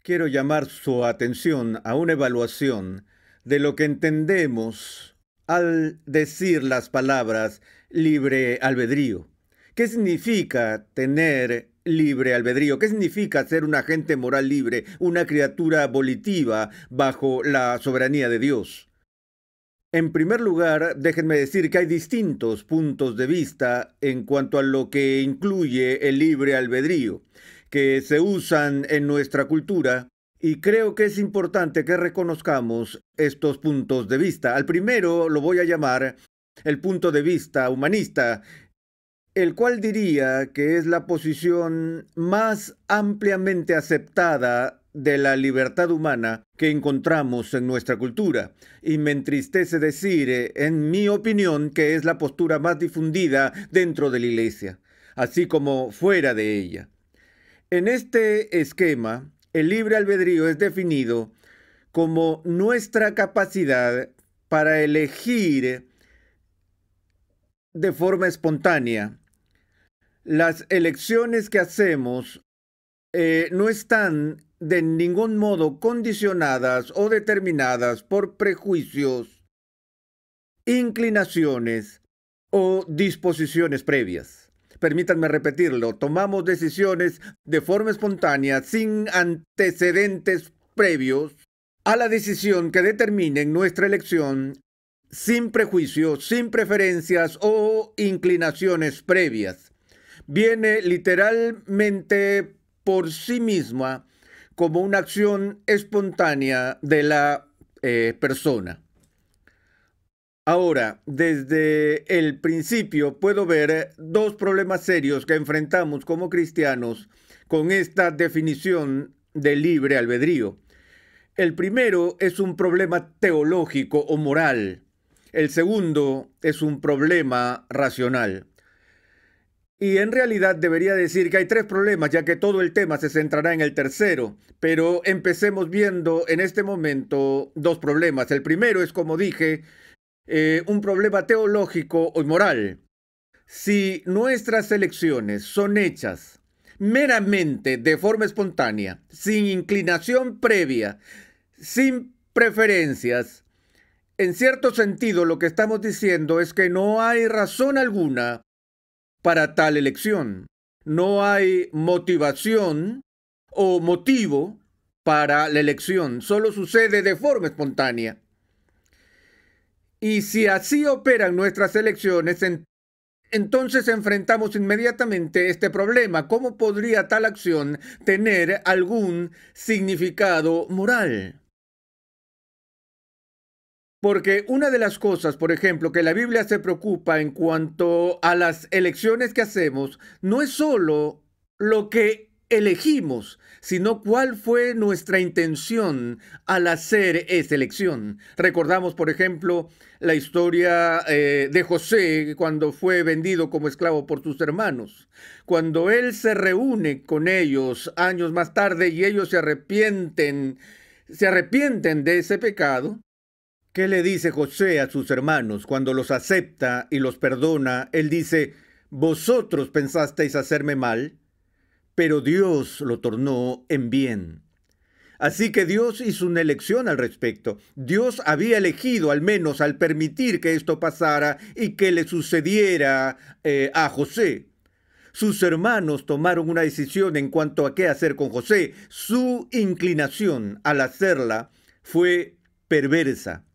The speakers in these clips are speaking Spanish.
Quiero llamar su atención a una evaluación de lo que entendemos al decir las palabras libre albedrío. ¿Qué significa tener libre albedrío? ¿Qué significa ser un agente moral libre, una criatura volitiva bajo la soberanía de Dios? En primer lugar, déjenme decir que hay distintos puntos de vista en cuanto a lo que incluye el libre albedrío, que se usan en nuestra cultura, y creo que es importante que reconozcamos estos puntos de vista. Al primero lo voy a llamar el punto de vista humanista, el cual diría que es la posición más ampliamente aceptada de la libertad humana que encontramos en nuestra cultura. Y me entristece decir, en mi opinión, que es la postura más difundida dentro de la Iglesia, así como fuera de ella. En este esquema, el libre albedrío es definido como nuestra capacidad para elegir de forma espontánea. Las elecciones que hacemos no están de ningún modo condicionadas o determinadas por prejuicios, inclinaciones o disposiciones previas. Permítanme repetirlo, tomamos decisiones de forma espontánea sin antecedentes previos a la decisión que determinen nuestra elección, sin prejuicios, sin preferencias o inclinaciones previas. Viene literalmente por sí misma como una acción espontánea de la persona. Ahora, desde el principio puedo ver dos problemas serios que enfrentamos como cristianos con esta definición de libre albedrío. El primero es un problema teológico o moral. El segundo es un problema racional. Y en realidad debería decir que hay tres problemas, ya que todo el tema se centrará en el tercero. Pero empecemos viendo en este momento dos problemas. El primero es, como dije, un problema teológico o moral. Si nuestras elecciones son hechas meramente de forma espontánea, sin inclinación previa, sin preferencias, en cierto sentido lo que estamos diciendo es que no hay razón alguna para tal elección. No hay motivación o motivo para la elección. Solo sucede de forma espontánea. Y si así operan nuestras elecciones, entonces enfrentamos inmediatamente este problema. ¿Cómo podría tal acción tener algún significado moral? Porque una de las cosas, por ejemplo, que la Biblia se preocupa en cuanto a las elecciones que hacemos, no es solo lo que elegimos, sino cuál fue nuestra intención al hacer esa elección. Recordamos, por ejemplo, la historia de José cuando fue vendido como esclavo por sus hermanos. Cuando él se reúne con ellos años más tarde y ellos se arrepienten de ese pecado. ¿Qué le dice José a sus hermanos cuando los acepta y los perdona? Él dice, vosotros pensasteis hacerme mal, pero Dios lo tornó en bien. Así que Dios hizo una elección al respecto. Dios había elegido, al menos al permitir que esto pasara y que le sucediera a José. Sus hermanos tomaron una decisión en cuanto a qué hacer con José. Su inclinación al hacerla fue perversa.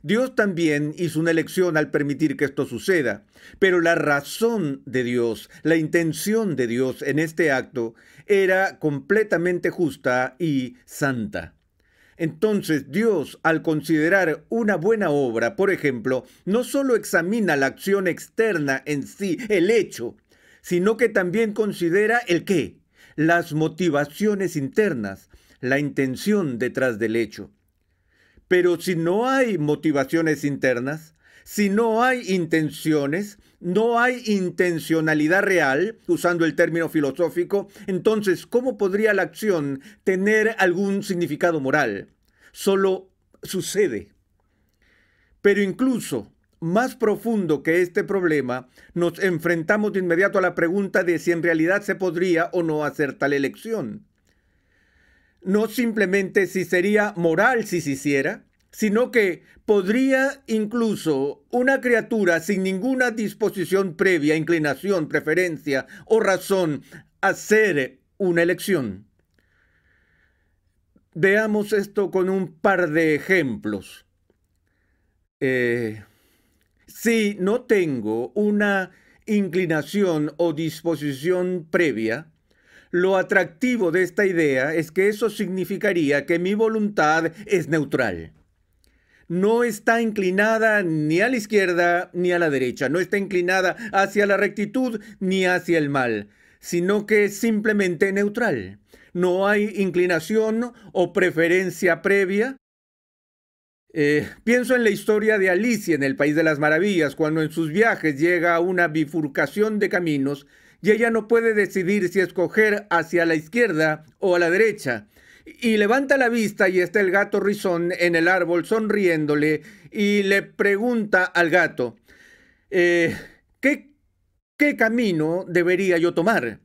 Dios también hizo una elección al permitir que esto suceda, pero la razón de Dios, la intención de Dios en este acto era completamente justa y santa. Entonces Dios, al considerar una buena obra, por ejemplo, no solo examina la acción externa en sí, el hecho, sino que también considera el qué, las motivaciones internas, la intención detrás del hecho. Pero si no hay motivaciones internas, si no hay intenciones, no hay intencionalidad real, usando el término filosófico, entonces, ¿cómo podría la acción tener algún significado moral? Solo sucede. Pero incluso más profundo que este problema, nos enfrentamos de inmediato a la pregunta de si en realidad se podría o no hacer tal elección. no simplemente si sería moral si se hiciera, sino que podría incluso una criatura sin ninguna disposición previa, inclinación, preferencia o razón hacer una elección. Veamos esto con un par de ejemplos. Si no tengo una inclinación o disposición previa, lo atractivo de esta idea es que eso significaría que mi voluntad es neutral. No está inclinada ni a la izquierda ni a la derecha, no está inclinada hacia la rectitud ni hacia el mal, sino que es simplemente neutral. No hay inclinación o preferencia previa. Pienso en la historia de Alicia en el País de las Maravillas, cuando en sus viajes llega a una bifurcación de caminos y ella no puede decidir si escoger hacia la izquierda o a la derecha. Y levanta la vista y está el gato Rizón en el árbol sonriéndole y le pregunta al gato, ¿qué camino debería yo tomar?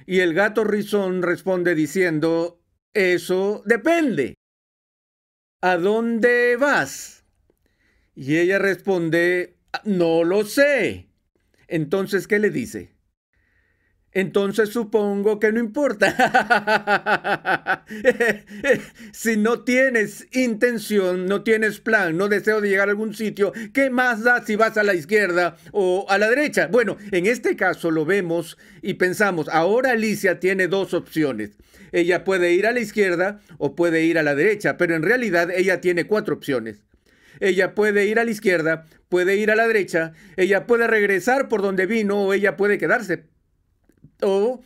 Y el gato Rizón responde diciendo, eso depende. ¿A dónde vas? Y ella responde, no lo sé. Entonces, ¿qué le dice? Entonces supongo que no importa. Si no tienes intención, no tienes plan, no deseo de llegar a algún sitio, ¿qué más da si vas a la izquierda o a la derecha? Bueno, en este caso lo vemos y pensamos, ahora Alicia tiene dos opciones. Ella puede ir a la izquierda o puede ir a la derecha, pero en realidad ella tiene cuatro opciones. Ella puede ir a la izquierda, puede ir a la derecha, ella puede regresar por donde vino o ella puede quedarse. O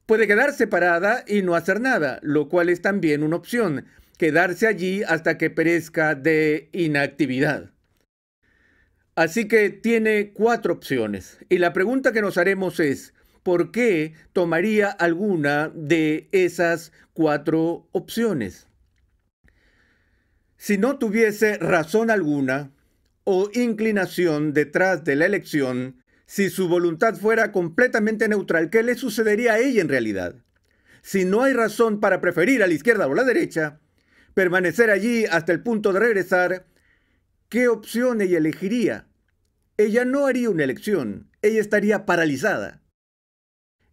puede quedarse parada y no hacer nada, lo cual es también una opción, quedarse allí hasta que perezca de inactividad. Así que tiene cuatro opciones. Y la pregunta que nos haremos es, ¿por qué tomaría alguna de esas cuatro opciones? Si no tuviese razón alguna o inclinación detrás de la elección, si su voluntad fuera completamente neutral, ¿qué le sucedería a ella en realidad? Si no hay razón para preferir a la izquierda o a la derecha, permanecer allí hasta el punto de regresar, ¿qué opción ella elegiría? Ella no haría una elección, ella estaría paralizada.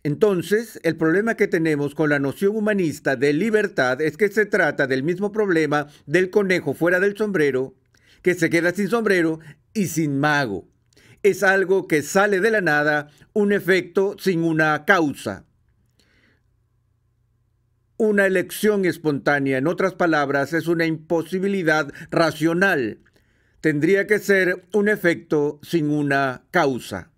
Entonces, el problema que tenemos con la noción humanista de libertad es que se trata del mismo problema del conejo fuera del sombrero, que se queda sin sombrero y sin mago. Es algo que sale de la nada, un efecto sin una causa. Una elección espontánea, en otras palabras, es una imposibilidad racional. Tendría que ser un efecto sin una causa.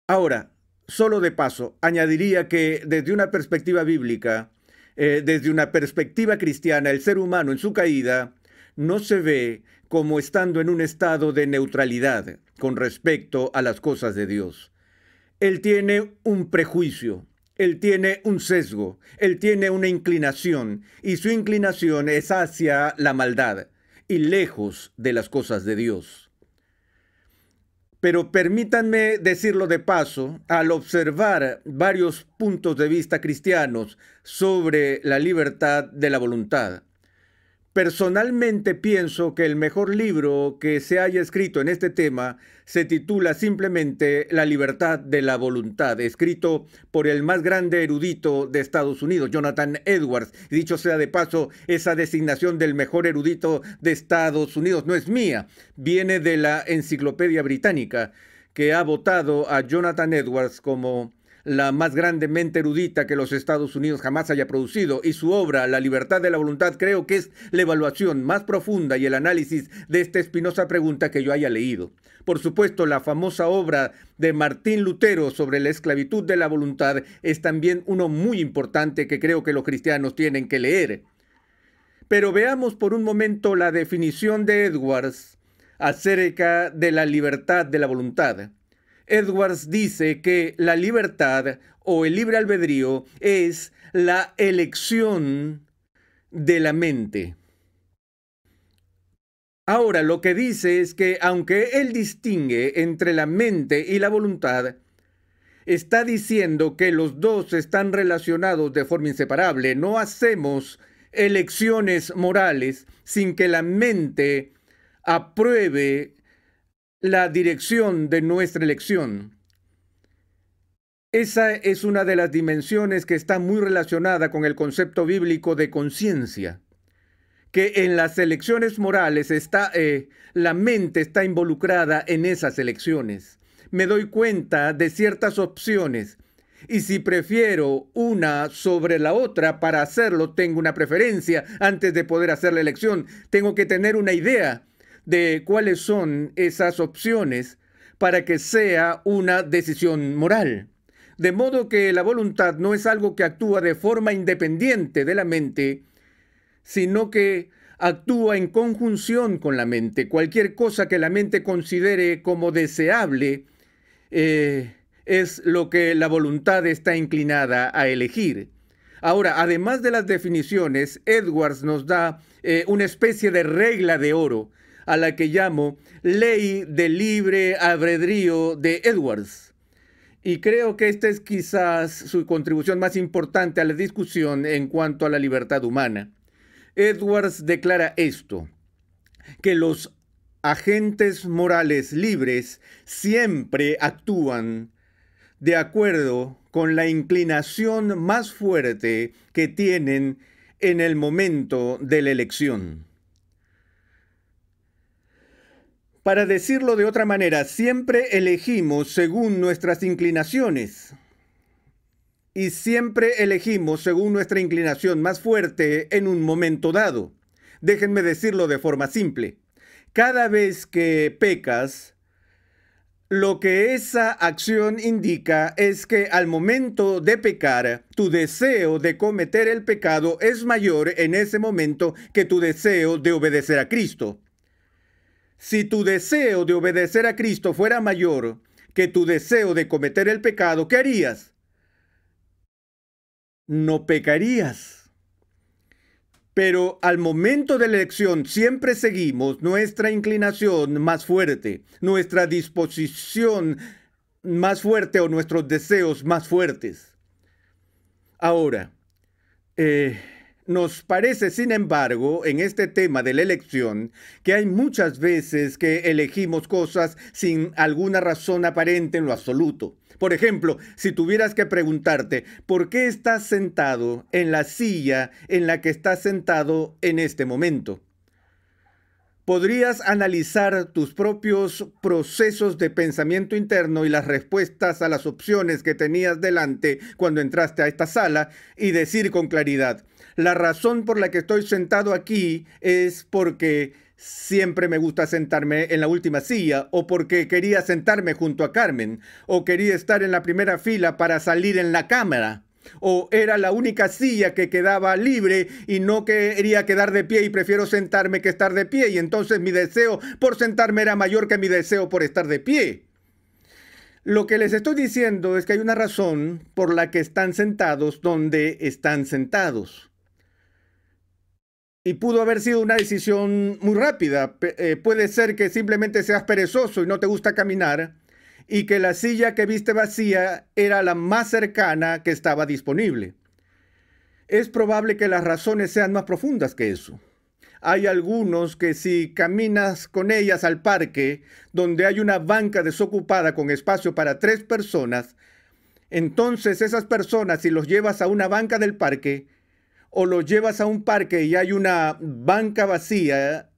Ahora, solo de paso, añadiría que desde una perspectiva bíblica, desde una perspectiva cristiana, el ser humano en su caída no se ve como estando en un estado de neutralidad con respecto a las cosas de Dios. Él tiene un prejuicio, él tiene un sesgo, él tiene una inclinación, y su inclinación es hacia la maldad y lejos de las cosas de Dios. Pero permítanme decirlo de paso, al observar varios puntos de vista cristianos sobre la libertad de la voluntad, personalmente pienso que el mejor libro que se haya escrito en este tema se titula simplemente La libertad de la voluntad, escrito por el más grande erudito de Estados Unidos, Jonathan Edwards. Y dicho sea de paso, esa designación del mejor erudito de Estados Unidos no es mía, viene de la Enciclopedia Británica, que ha votado a Jonathan Edwards como la más grande mente erudita que los Estados Unidos jamás haya producido, y su obra, La libertad de la voluntad, creo que es la evaluación más profunda y el análisis de esta espinosa pregunta que yo haya leído. Por supuesto, la famosa obra de Martín Lutero sobre la esclavitud de la voluntad es también uno muy importante que creo que los cristianos tienen que leer. Pero veamos por un momento la definición de Edwards acerca de la libertad de la voluntad. Edwards dice que la libertad o el libre albedrío es la elección de la mente. Ahora, lo que dice es que aunque él distingue entre la mente y la voluntad, está diciendo que los dos están relacionados de forma inseparable. No hacemos elecciones morales sin que la mente apruebe la dirección de nuestra elección. Esa es una de las dimensiones que está muy relacionada con el concepto bíblico de conciencia, que en las elecciones morales la mente está involucrada en esas elecciones. Me doy cuenta de ciertas opciones y si prefiero una sobre la otra para hacerlo, tengo una preferencia antes de poder hacer la elección. Tengo que tener una idea de cuáles son esas opciones para que sea una decisión moral. De modo que la voluntad no es algo que actúa de forma independiente de la mente, sino que actúa en conjunción con la mente. Cualquier cosa que la mente considere como deseable es lo que la voluntad está inclinada a elegir. Ahora, además de las definiciones, Edwards nos da una especie de regla de oro, a la que llamo ley del libre albedrío de Edwards. Y creo que esta es quizás su contribución más importante a la discusión en cuanto a la libertad humana. Edwards declara esto, que los agentes morales libres siempre actúan de acuerdo con la inclinación más fuerte que tienen en el momento de la elección. Para decirlo de otra manera, siempre elegimos según nuestras inclinaciones. Y siempre elegimos según nuestra inclinación más fuerte en un momento dado. Déjenme decirlo de forma simple. Cada vez que pecas, lo que esa acción indica es que al momento de pecar, tu deseo de cometer el pecado es mayor en ese momento que tu deseo de obedecer a Cristo. Si tu deseo de obedecer a Cristo fuera mayor que tu deseo de cometer el pecado, ¿qué harías? No pecarías. Pero al momento de la elección siempre seguimos nuestra inclinación más fuerte, nuestra disposición más fuerte o nuestros deseos más fuertes. Ahora, nos parece, sin embargo, en este tema de la elección, que hay muchas veces que elegimos cosas sin alguna razón aparente en lo absoluto. Por ejemplo, si tuvieras que preguntarte, ¿por qué estás sentado en la silla en la que estás sentado en este momento? Podrías analizar tus propios procesos de pensamiento interno y las respuestas a las opciones que tenías delante cuando entraste a esta sala y decir con claridad, la razón por la que estoy sentado aquí es porque siempre me gusta sentarme en la última silla, o porque quería sentarme junto a Carmen, o quería estar en la primera fila para salir en la cámara. O era la única silla que quedaba libre y no quería quedar de pie y prefiero sentarme que estar de pie. Y entonces mi deseo por sentarme era mayor que mi deseo por estar de pie. Lo que les estoy diciendo es que hay una razón por la que están sentados donde están sentados. Y pudo haber sido una decisión muy rápida. Puede ser que simplemente seas perezoso y no te gusta caminar, y que la silla que viste vacía era la más cercana que estaba disponible. Es probable que las razones sean más profundas que eso. Hay algunos que si caminas con ellas al parque, donde hay una banca desocupada con espacio para 3 personas, entonces esas personas, si los llevas a una banca del parque, o los llevas a un parque y hay una banca vacía,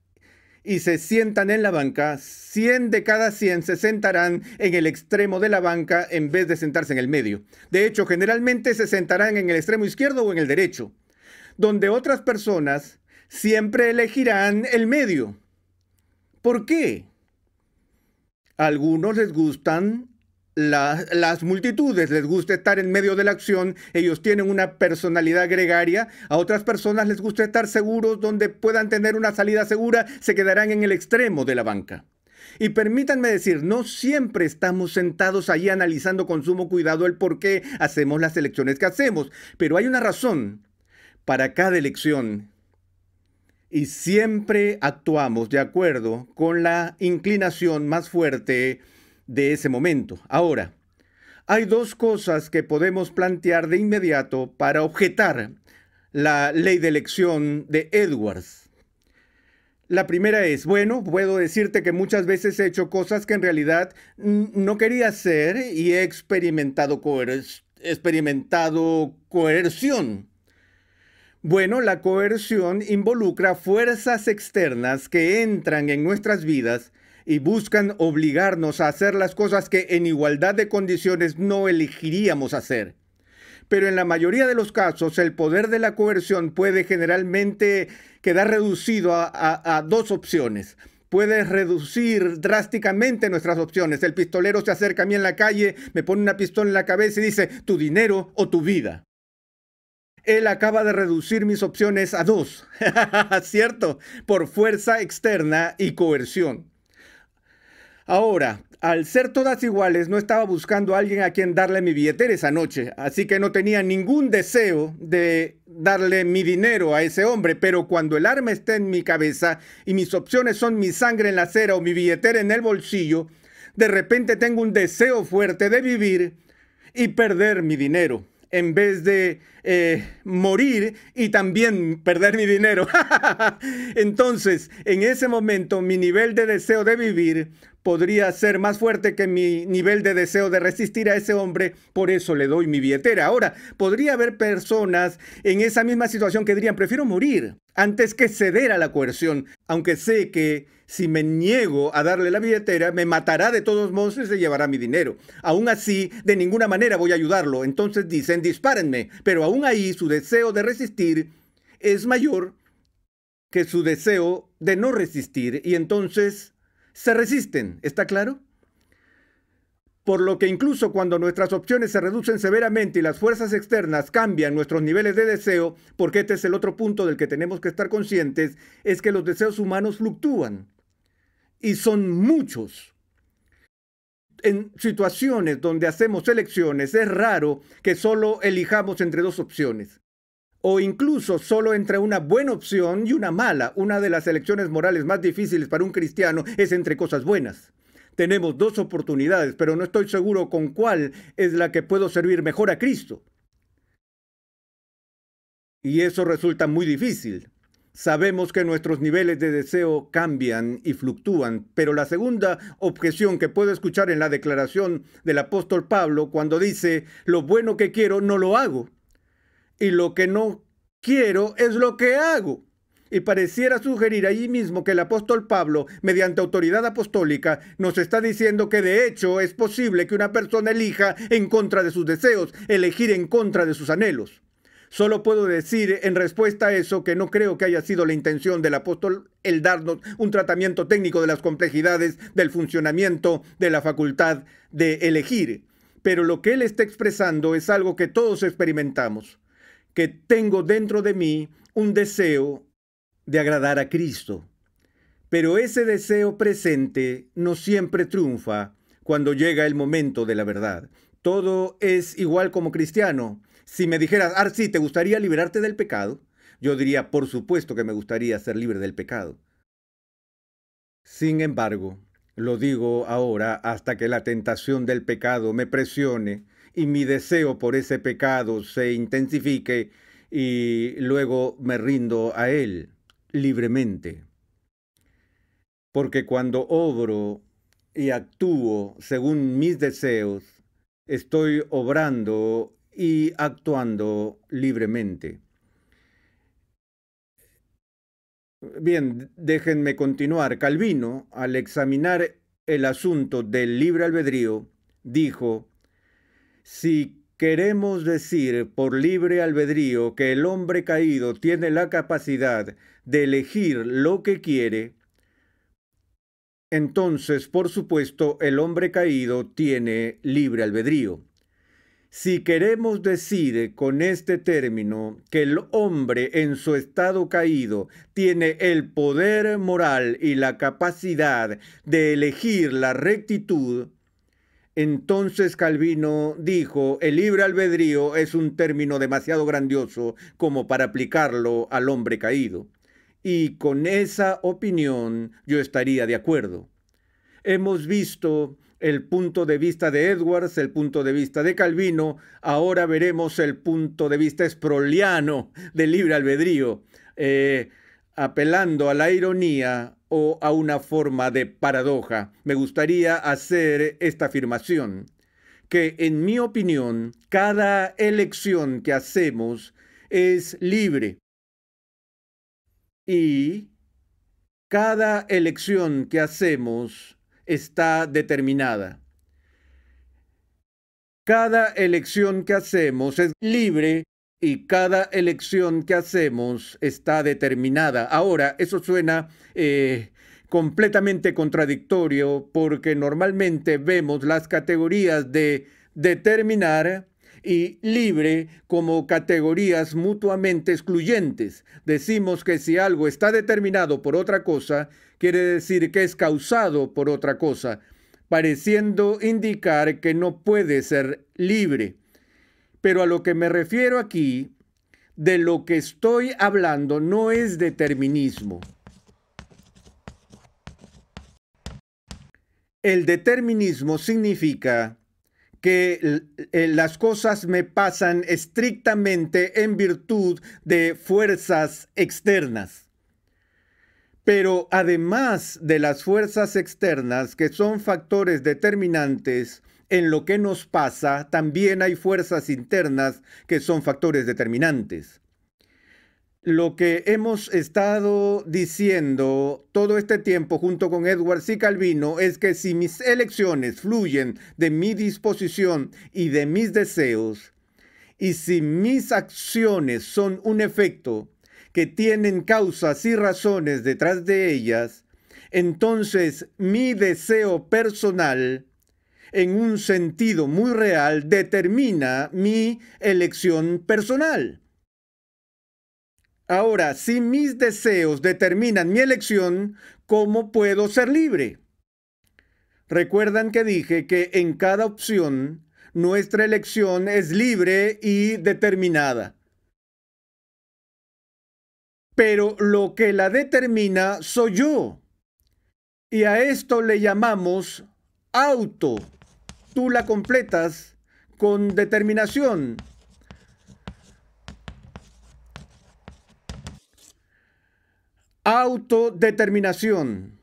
y se sientan en la banca, 100 de cada 100 se sentarán en el extremo de la banca en vez de sentarse en el medio. De hecho, generalmente se sentarán en el extremo izquierdo o en el derecho, donde otras personas siempre elegirán el medio. ¿Por qué? A algunos les gustan las multitudes, les gusta estar en medio de la acción, ellos tienen una personalidad gregaria. A otras personas les gusta estar seguros donde puedan tener una salida segura, se quedarán en el extremo de la banca. Y permítanme decir, no siempre estamos sentados allí analizando con sumo cuidado el por qué hacemos las elecciones que hacemos, pero hay una razón para cada elección. Y siempre actuamos de acuerdo con la inclinación más fuerte de ese momento. Ahora, Hay dos cosas que podemos plantear de inmediato para objetar la ley de elección de Edwards. La primera es, bueno, puedo decirte que muchas veces he hecho cosas que en realidad no quería hacer y he experimentado coerción. Bueno, la coerción involucra fuerzas externas que entran en nuestras vidas y buscan obligarnos a hacer las cosas que en igualdad de condiciones no elegiríamos hacer. Pero en la mayoría de los casos, el poder de la coerción puede generalmente quedar reducido a dos opciones. Puede reducir drásticamente nuestras opciones. El pistolero se acerca a mí en la calle, me pone una pistola en la cabeza y dice, tu dinero o tu vida. Él acaba de reducir mis opciones a dos, ¿cierto? Por fuerza externa y coerción. Ahora, al ser todas iguales, no estaba buscando a alguien a quien darle mi billetera esa noche, así que no tenía ningún deseo de darle mi dinero a ese hombre, pero cuando el arma está en mi cabeza y mis opciones son mi sangre en la acera o mi billetera en el bolsillo, de repente tengo un deseo fuerte de vivir y perder mi dinero, en vez de morir y también perder mi dinero. Entonces, en ese momento, mi nivel de deseo de vivir podría ser más fuerte que mi nivel de deseo de resistir a ese hombre, por eso le doy mi billetera. Ahora, podría haber personas en esa misma situación que dirían, prefiero morir antes que ceder a la coerción, aunque sé que si me niego a darle la billetera, me matará de todos modos y se llevará mi dinero. Aún así, de ninguna manera voy a ayudarlo. Entonces dicen, dispárenme, pero aún ahí su deseo de resistir es mayor que su deseo de no resistir, y entonces se resisten, ¿está claro? Por lo que incluso cuando nuestras opciones se reducen severamente y las fuerzas externas cambian nuestros niveles de deseo, porque este es el otro punto del que tenemos que estar conscientes, es que los deseos humanos fluctúan y son muchos. En situaciones donde hacemos elecciones es raro que solo elijamos entre dos opciones, o incluso solo entre una buena opción y una mala. Una de las elecciones morales más difíciles para un cristiano es entre cosas buenas. Tenemos dos oportunidades, pero no estoy seguro con cuál es la que puedo servir mejor a Cristo. Y eso resulta muy difícil. Sabemos que nuestros niveles de deseo cambian y fluctúan, pero la segunda objeción que puedo escuchar en la declaración del apóstol Pablo cuando dice, lo bueno que quiero no lo hago, y lo que no quiero es lo que hago. Y pareciera sugerir allí mismo que el apóstol Pablo, mediante autoridad apostólica, nos está diciendo que de hecho es posible que una persona elija en contra de sus deseos, elegir en contra de sus anhelos. Solo puedo decir en respuesta a eso que no creo que haya sido la intención del apóstol el darnos un tratamiento técnico de las complejidades del funcionamiento de la facultad de elegir. Pero lo que él está expresando es algo que todos experimentamos, que tengo dentro de mí un deseo de agradar a Cristo. Pero ese deseo presente no siempre triunfa cuando llega el momento de la verdad. Todo es igual como cristiano. Si me dijeras, Arsi, ¿te gustaría liberarte del pecado? Yo diría, por supuesto que me gustaría ser libre del pecado. Sin embargo, lo digo ahora hasta que la tentación del pecado me presione y mi deseo por ese pecado se intensifique y luego me rindo a él libremente. Porque cuando obro y actúo según mis deseos, estoy obrando y actuando libremente. Bien, déjenme continuar. Calvino, al examinar el asunto del libre albedrío, dijo, si queremos decir por libre albedrío que el hombre caído tiene la capacidad de elegir lo que quiere, entonces, por supuesto, el hombre caído tiene libre albedrío. Si queremos decir con este término que el hombre en su estado caído tiene el poder moral y la capacidad de elegir la rectitud, entonces Calvino dijo, el libre albedrío es un término demasiado grandioso como para aplicarlo al hombre caído. Y con esa opinión yo estaría de acuerdo. Hemos visto el punto de vista de Edwards, el punto de vista de Calvino. Ahora veremos el punto de vista sproulliano del libre albedrío, apelando a la ironía o a una forma de paradoja. Me gustaría hacer esta afirmación, que en mi opinión, cada elección que hacemos es libre y cada elección que hacemos está determinada. Cada elección que hacemos es libre y cada elección que hacemos está determinada. Ahora, eso suena completamente contradictorio porque normalmente vemos las categorías de determinar y libre como categorías mutuamente excluyentes. Decimos que si algo está determinado por otra cosa, quiere decir que es causado por otra cosa, pareciendo indicar que no puede ser libre. Pero a lo que me refiero aquí, de lo que estoy hablando, no es determinismo. El determinismo significa que las cosas me pasan estrictamente en virtud de fuerzas externas. Pero además de las fuerzas externas, que son factores determinantes en lo que nos pasa, también hay fuerzas internas que son factores determinantes. Lo que hemos estado diciendo todo este tiempo junto con Edwards y Calvino es que si mis elecciones fluyen de mi disposición y de mis deseos, y si mis acciones son un efecto que tienen causas y razones detrás de ellas, entonces mi deseo personal, en un sentido muy real, determina mi elección personal. Ahora, si mis deseos determinan mi elección, ¿cómo puedo ser libre? Recuerdan que dije que en cada opción nuestra elección es libre y determinada. Pero lo que la determina soy yo. Y a esto le llamamos auto. Tú la completas con determinación. Autodeterminación,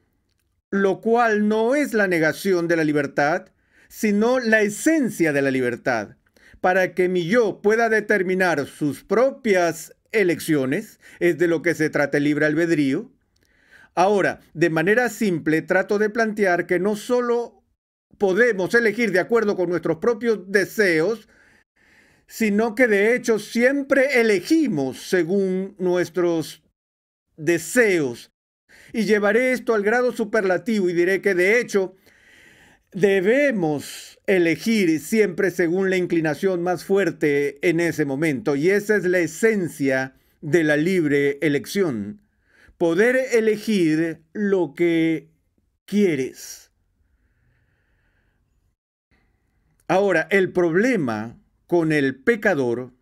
lo cual no es la negación de la libertad, sino la esencia de la libertad. Para que mi yo pueda determinar sus propias elecciones, es de lo que se trata el libre albedrío. Ahora, de manera simple, trato de plantear que no solo podemos elegir de acuerdo con nuestros propios deseos, sino que de hecho siempre elegimos según nuestros deseos. Y llevaré esto al grado superlativo y diré que de hecho debemos elegir siempre según la inclinación más fuerte en ese momento. Y esa es la esencia de la libre elección. Poder elegir lo que quieres. Ahora, el problema con el pecador,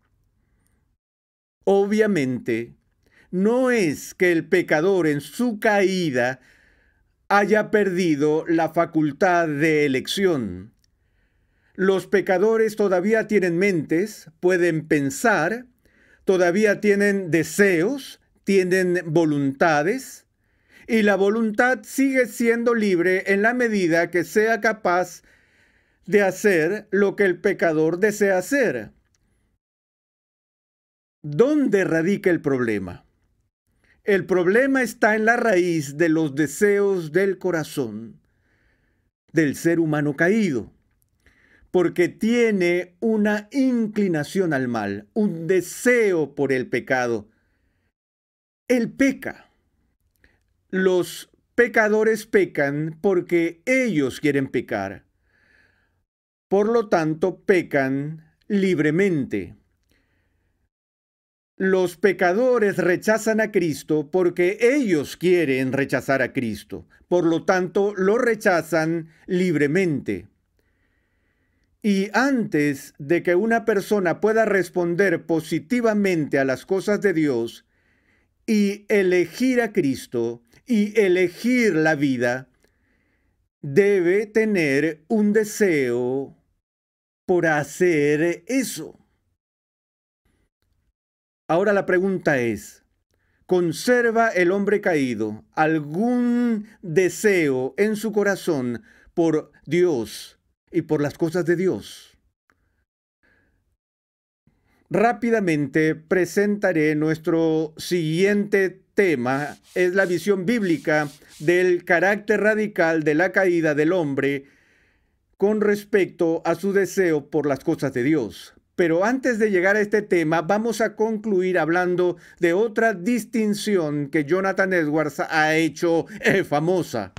obviamente, no es que el pecador en su caída haya perdido la facultad de elección. Los pecadores todavía tienen mentes, pueden pensar, todavía tienen deseos, tienen voluntades, y la voluntad sigue siendo libre en la medida que sea capaz de hacer lo que el pecador desea hacer. ¿Dónde radica el problema? El problema está en la raíz de los deseos del corazón del ser humano caído, porque tiene una inclinación al mal, un deseo por el pecado. Él peca. Los pecadores pecan porque ellos quieren pecar. Por lo tanto, pecan libremente. Los pecadores rechazan a Cristo porque ellos quieren rechazar a Cristo. Por lo tanto, lo rechazan libremente. Y antes de que una persona pueda responder positivamente a las cosas de Dios y elegir a Cristo y elegir la vida, debe tener un deseo por hacer eso. Ahora la pregunta es, ¿conserva el hombre caído algún deseo en su corazón por Dios y por las cosas de Dios? Rápidamente presentaré nuestro siguiente tema, es la visión bíblica del carácter radical de la caída del hombre con respecto a su deseo por las cosas de Dios. Pero antes de llegar a este tema, vamos a concluir hablando de otra distinción que Jonathan Edwards ha hecho famosa.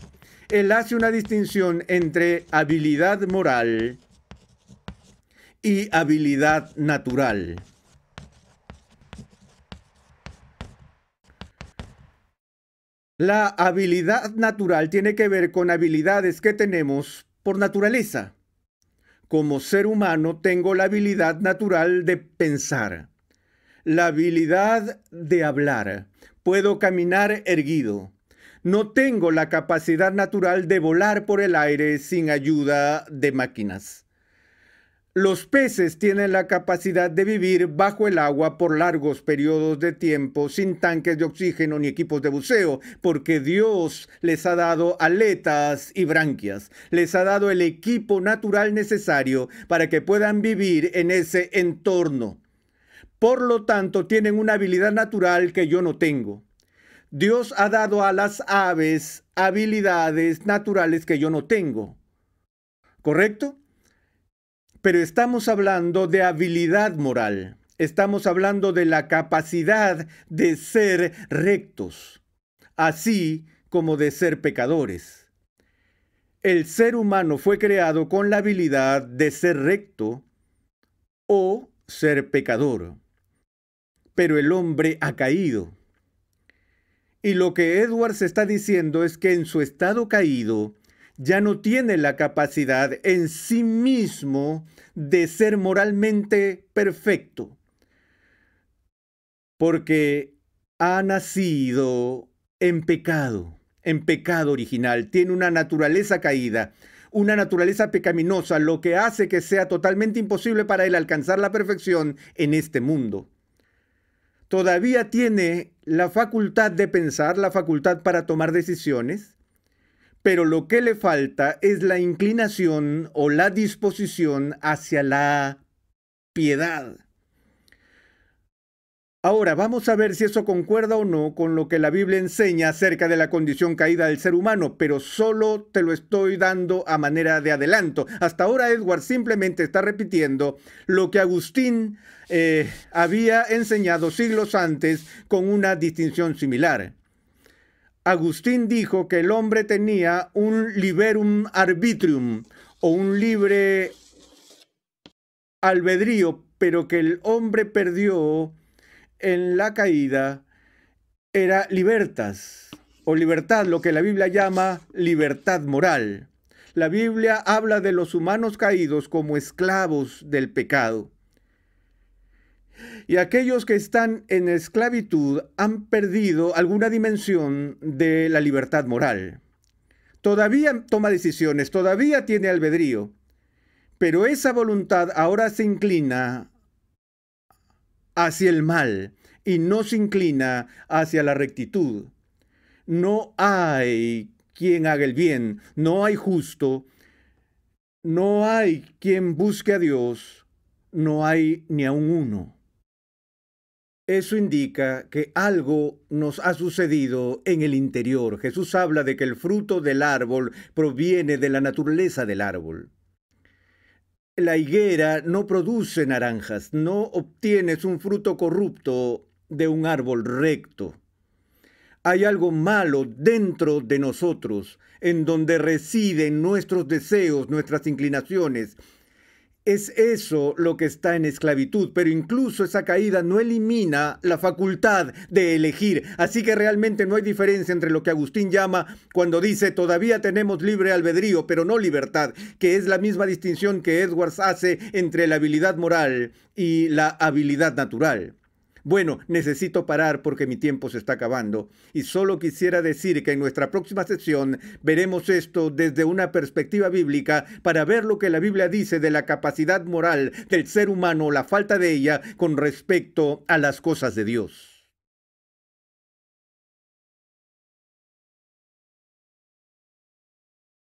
Él hace una distinción entre habilidad moral y habilidad natural. La habilidad natural tiene que ver con habilidades que tenemos por naturaleza. Como ser humano tengo la habilidad natural de pensar, la habilidad de hablar. Puedo caminar erguido. No tengo la capacidad natural de volar por el aire sin ayuda de máquinas. Los peces tienen la capacidad de vivir bajo el agua por largos periodos de tiempo sin tanques de oxígeno ni equipos de buceo, porque Dios les ha dado aletas y branquias, les ha dado el equipo natural necesario para que puedan vivir en ese entorno. Por lo tanto, tienen una habilidad natural que yo no tengo. Dios ha dado a las aves habilidades naturales que yo no tengo. ¿Correcto? Pero estamos hablando de habilidad moral. Estamos hablando de la capacidad de ser rectos, así como de ser pecadores. El ser humano fue creado con la habilidad de ser recto o ser pecador. Pero el hombre ha caído. Y lo que Edwards está diciendo es que en su estado caído, ya no tiene la capacidad en sí mismo de ser moralmente perfecto, porque ha nacido en pecado original, tiene una naturaleza caída, una naturaleza pecaminosa, lo que hace que sea totalmente imposible para él alcanzar la perfección en este mundo. Todavía tiene la facultad de pensar, la facultad para tomar decisiones, pero lo que le falta es la inclinación o la disposición hacia la piedad. Ahora, vamos a ver si eso concuerda o no con lo que la Biblia enseña acerca de la condición caída del ser humano, pero solo te lo estoy dando a manera de adelanto. Hasta ahora Edward simplemente está repitiendo lo que Agustín había enseñado siglos antes con una distinción similar. Agustín dijo que el hombre tenía un liberum arbitrium o un libre albedrío, pero que el hombre perdió en la caída era libertas o libertad, lo que la Biblia llama libertad moral. La Biblia habla de los humanos caídos como esclavos del pecado. Y aquellos que están en esclavitud han perdido alguna dimensión de la libertad moral. Todavía toma decisiones, todavía tiene albedrío, pero esa voluntad ahora se inclina hacia el mal y no se inclina hacia la rectitud. No hay quien haga el bien, no hay justo, no hay quien busque a Dios, no hay ni aun uno. Eso indica que algo nos ha sucedido en el interior. Jesús habla de que el fruto del árbol proviene de la naturaleza del árbol. La higuera no produce naranjas, no obtienes un fruto corrupto de un árbol recto. Hay algo malo dentro de nosotros, en donde residen nuestros deseos, nuestras inclinaciones. Es eso lo que está en esclavitud, pero incluso esa caída no elimina la facultad de elegir. Así que realmente no hay diferencia entre lo que Agustín llama cuando dice todavía tenemos libre albedrío, pero no libertad, que es la misma distinción que Edwards hace entre la habilidad moral y la habilidad natural. Bueno, necesito parar porque mi tiempo se está acabando y solo quisiera decir que en nuestra próxima sesión veremos esto desde una perspectiva bíblica para ver lo que la Biblia dice de la capacidad moral del ser humano, la falta de ella con respecto a las cosas de Dios.